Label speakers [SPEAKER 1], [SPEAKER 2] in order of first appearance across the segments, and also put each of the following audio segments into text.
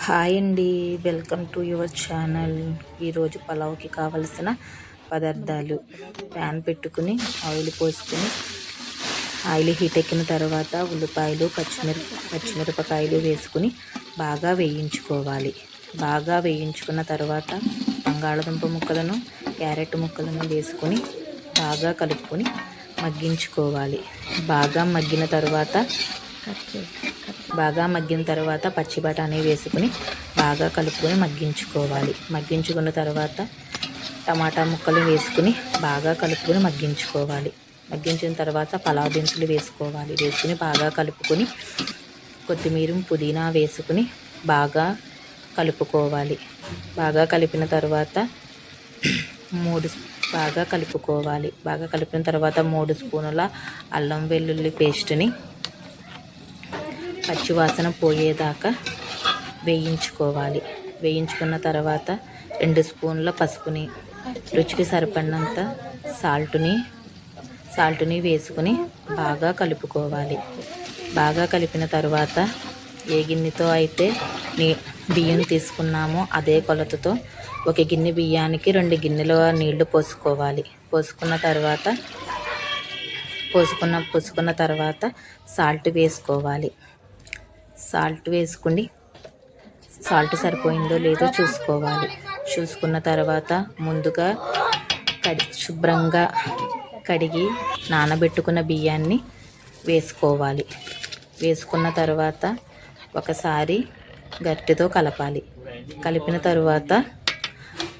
[SPEAKER 1] Hi అండి, welcome to your channel. ఈరోజు పలావ్కి కావలసిన పదార్థాలు: ప్యాన్ పెట్టుకుని ఆయిల్ పోసుకుని ఆయిల్ హీట్ ఎక్కిన తర్వాత ఉల్లిపాయలు పచ్చిమిరపకాయలు వేసుకుని బాగా వేయించుకోవాలి. బాగా వేయించుకున్న తర్వాత బంగాళదుంప ముక్కలను క్యారెట్ ముక్కలను వేసుకుని బాగా కలుపుకొని మగ్గించుకోవాలి. బాగా మగ్గిన తర్వాత పచ్చి బఠానీ వేసుకుని బాగా కలుపుకొని మగ్గించుకోవాలి. మగ్గించుకున్న తర్వాత టమాటా ముక్కలు వేసుకుని బాగా కలుపుకొని మగ్గించుకోవాలి. మగ్గించిన తర్వాత పలావ్ దినుసులు వేసుకుని బాగా కలుపుకొని కొత్తిమీర పుదీనా వేసుకుని బాగా కలుపుకోవాలి. బాగా కలిపిన తర్వాత బాగా కలిపిన తర్వాత 3 స్పూనుల అల్లం వెల్లుల్లి పేస్ట్ని పచ్చివాసన పోయేదాకా వేయించుకోవాలి. వేయించుకున్న తర్వాత 2 స్పూన్ల పసుపుని, రుచికి సరిపడినంత సాల్ట్ని వేసుకుని బాగా కలుపుకోవాలి. బాగా కలిపిన తర్వాత ఏ గిన్నెతో అయితే బియ్యం తీసుకున్నామో అదే కొలతతో 1 గిన్నె బియ్యానికి 2 గిన్నెల నీళ్లు పోసుకోవాలి. పోసుకున్న తర్వాత సాల్ట్ వేసుకోవాలి. సాల్ట్ సరిపోయిందో లేదో చూసుకున్న తర్వాత ముందుగా శుభ్రంగా కడిగి నానబెట్టుకున్న బియ్యాన్ని వేసుకోవాలి. వేసుకున్న తర్వాత ఒకసారి గట్టితో కలపాలి. కలిపిన తర్వాత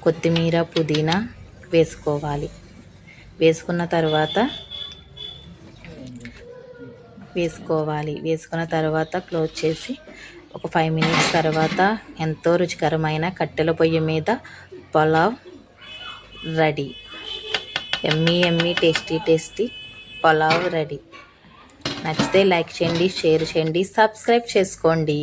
[SPEAKER 1] కొత్తిమీర పుదీనా వేసుకోవాలి. వేసుకున్న తర్వాత క్లోజ్ చేసి ఒక 5 మినిట్స్ తర్వాత ఎంతో రుచికరమైన కట్టెల పొయ్యి మీద pulao ready. Emmy tasty pulao ready. నచ్చితే లైక్ చేయండి, షేర్ చేయండి, సబ్స్క్రైబ్ చేసుకోండి.